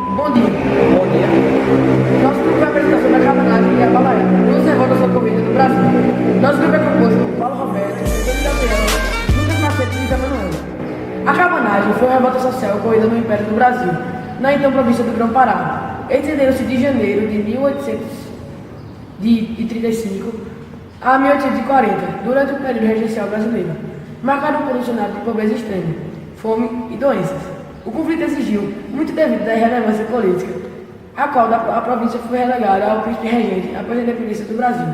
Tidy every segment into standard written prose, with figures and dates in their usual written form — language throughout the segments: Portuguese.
Bom dia. Bom dia. Nosso grupo vai apresentar sobre a cabanagem e a balaia, duas revoltas socorridas do Brasil. Nosso grupo é composto por Paulo Roberto, Pedro Gabriel, Lucas Macedo e Lisa Manuel. A cabanagem foi uma revolta social ocorrida no Império do Brasil, na então província do Grão-Pará. Estenderam-se de janeiro de 1835 a 1840, durante o período regencial brasileiro, marcado por um cenário de pobreza extrema, fome e doenças. O conflito exigiu muito devido à relevância política, a qual a província foi relegada ao príncipe regente após a independência do Brasil,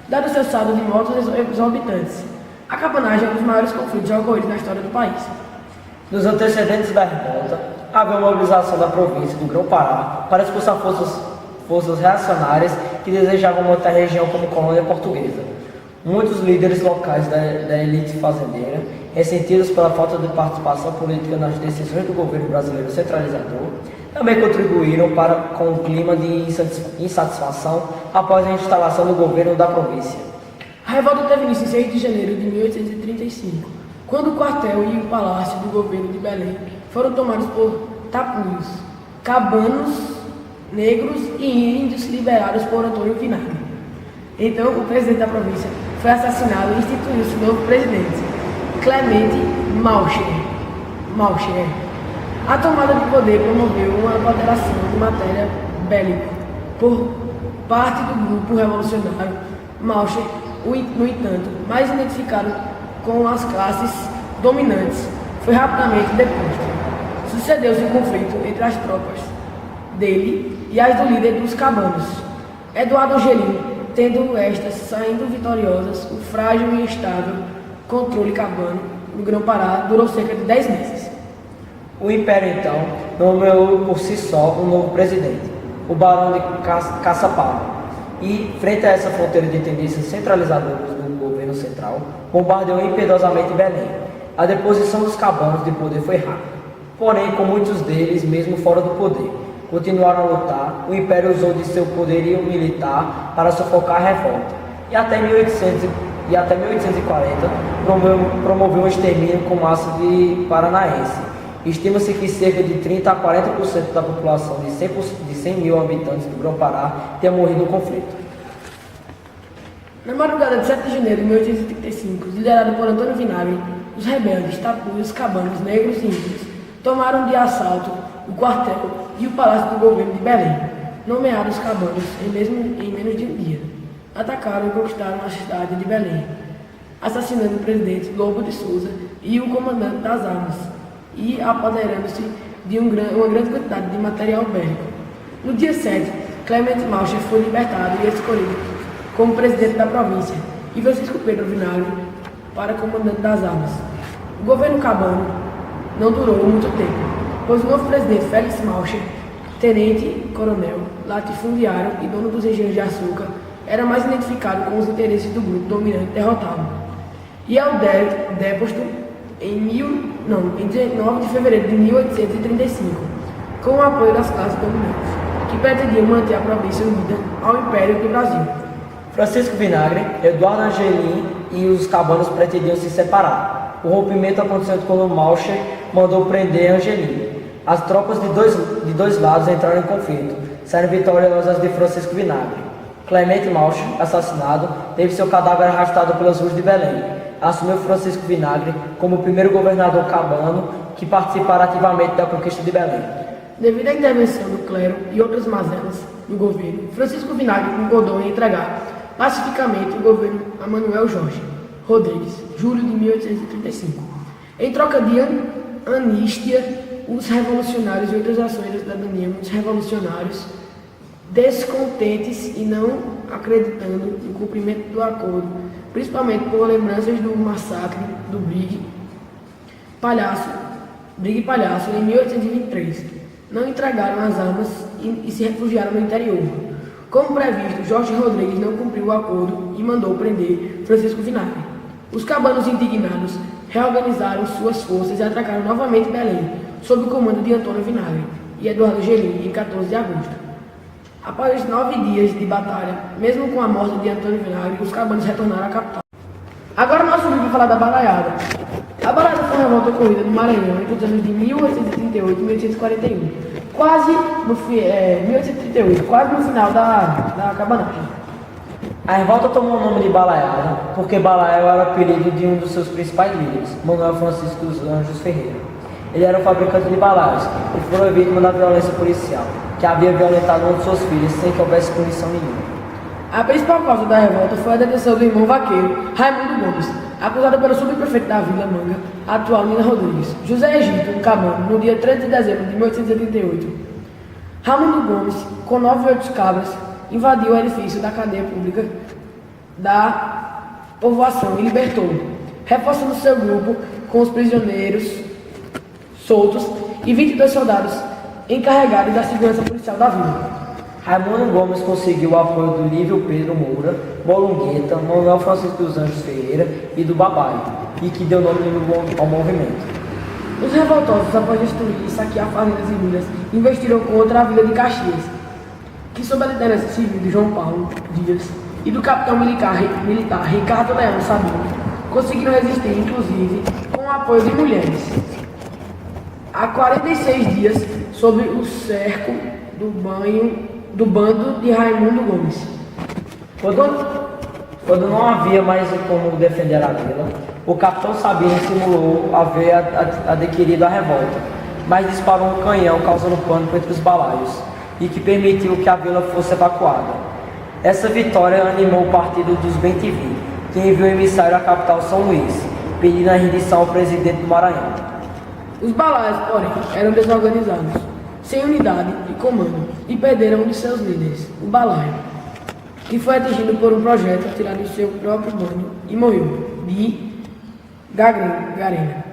dado seu saldo de mortos exorbitantes. A cabanagem é um dos maiores conflitos já ocorridos na história do país. Nos antecedentes da revolta, havia uma mobilização da província do Grão-Pará para expulsar forças reacionárias que desejavam manter a região como colônia portuguesa. Muitos líderes locais da elite fazendeira, ressentidos pela falta de participação política nas decisões do governo brasileiro centralizador, também contribuíram com o clima de insatisfação após a instalação do governo da província. A revolta teve início em 6 de janeiro de 1835, quando o quartel e o palácio do governo de Belém foram tomados por tapuios, cabanos, negros e índios liberados por Antônio Vinagre. Então, o presidente da província foi assassinado e instituiu-se o novo presidente, Clemente Malcher. A tomada de poder promoveu uma apoderação de matéria bélica por parte do grupo revolucionário Malcher, no entanto, mais identificado com as classes dominantes, foi rapidamente deposto. Sucedeu-se um conflito entre as tropas dele e as do líder dos cabanos, Eduardo Angelim, tendo estas saindo vitoriosas. O frágil e instável controle cabano no Grão-Pará durou cerca de 10 meses. O Império, então, nomeou por si só um novo presidente, o Barão de Caçapava, e, frente a essa fronteira de tendências centralizadoras do governo central, bombardeou impiedosamente Belém. A deposição dos cabanos de poder foi rápida, porém, com muitos deles, mesmo fora do poder, continuaram a lutar. O Império usou de seu poderio militar para sufocar a revolta, e até 1840 promoveu um extermínio com massa de paranaense. Estima-se que cerca de 30 a 40% da população de 100 mil habitantes do Grão-Pará tenha morrido no conflito. Na madrugada de 7 de janeiro de 1835, liderado por Antônio Vinagre, os rebeldes, tapuios, cabanos, negros e índios tomaram de assalto o quartel e o palácio do governo de Belém, nomeados cabanos em menos de um dia. Atacaram e conquistaram a cidade de Belém, assassinando o presidente Lobo de Souza e o comandante das armas, e apoderando-se de uma grande quantidade de material bélico. No dia 7, Clemente Malcher foi libertado e escolhido como presidente da província, e Francisco Pedro Vinagre para comandante das armas. O governo cabano não durou muito tempo, pois o novo presidente Félix Malcher, tenente-coronel, latifundiário e dono dos engenhos de açúcar, era mais identificado com os interesses do grupo dominante derrotado. E ao deposto em 19 de fevereiro de 1835, com o apoio das classes dominantes, que pretendiam manter a província unida ao Império do Brasil. Francisco Vinagre, Eduardo Angelim e os cabanos pretendiam se separar. O rompimento aconteceu quando Malcher mandou prender Angelim. As tropas de dois lados entraram em conflito, saindo vitoriosas de Francisco Vinagre. Clemente Malcher, assassinado, teve seu cadáver arrastado pelas ruas de Belém. Assumiu Francisco Vinagre como o primeiro governador cabano que participara ativamente da conquista de Belém. Devido à intervenção do clero e outras mazelas do governo, Francisco Vinagre concordou em entregar pacificamente o governo a Manuel Jorge Rodrigues, julho de 1835. Em troca de anistia, os revolucionários e outras ações da cidadania, muitos revolucionários, descontentes e não acreditando no cumprimento do acordo, principalmente por lembranças do massacre do Brigue Palhaço em 1823, não entregaram as armas e se refugiaram no interior. Como previsto, Jorge Rodrigues não cumpriu o acordo e mandou prender Francisco Vinagre. Os cabanos indignados reorganizaram suas forças e atacaram novamente Belém, sob o comando de Antônio Vinagre e Eduardo Angelim, em 14 de agosto. Após 9 dias de batalha, mesmo com a morte de Antônio Vinagre, os cabanos retornaram à capital. Agora nosso vídeo vai falar da balaiada. A balaiada foi uma revolta ocorrida no Maranhão entre os anos de 1838 e 1841, 1838, quase no final da cabanagem. A revolta tomou o nome de Balaiada, porque Balaio era o apelido de um dos seus principais líderes, Manuel Francisco dos Anjos Ferreira. Ele era um fabricante de balaios e foi vítima da violência policial, que havia violentado um de seus filhos sem que houvesse punição nenhuma. A principal causa da revolta foi a detenção do irmão vaqueiro, Raimundo Gomes, acusado pelo subprefeito da Vila Manga, atual Nina Rodrigues, José Egito, cabano, no dia 13 de dezembro de 1888. Raimundo Gomes, com 9 outros cabras, invadiu o edifício da cadeia pública da povoação e libertou, reforçando seu grupo com os prisioneiros soltos e 22 soldados encarregados da segurança policial da vila. Raimundo Gomes conseguiu o apoio do Lívio Pedro Moura, Bolongueta, Manuel Francisco dos Anjos Ferreira e do Babaio, e que deu nome ao movimento. Os revoltosos, após destruir e saquear fazendas e vilas, investiram contra a vila de Caxias, que sob a liderança civil de João Paulo Dias e do capitão militar Ricardo Leão Sabino, conseguiram resistir, inclusive, com o apoio de mulheres. Há 46 dias, sob o cerco do bando de Raimundo Gomes. Quando não havia mais como defender a vila, o capitão Sabino simulou haver adquirido a revolta, mas disparou um canhão causando pânico entre os balaios e que permitiu que a vila fosse evacuada. Essa vitória animou o partido dos Bem-te-vi, que enviou emissário à capital São Luís, pedindo a rendição ao presidente do Maranhão. Os balaios, porém, eram desorganizados, sem unidade e comando, e perderam um de seus líderes, o balaio, que foi atingido por um projétil tirado em seu próprio banho e morreu, de gangrena.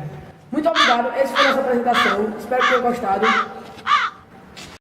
Muito obrigado, essa foi a nossa apresentação, espero que tenham gostado.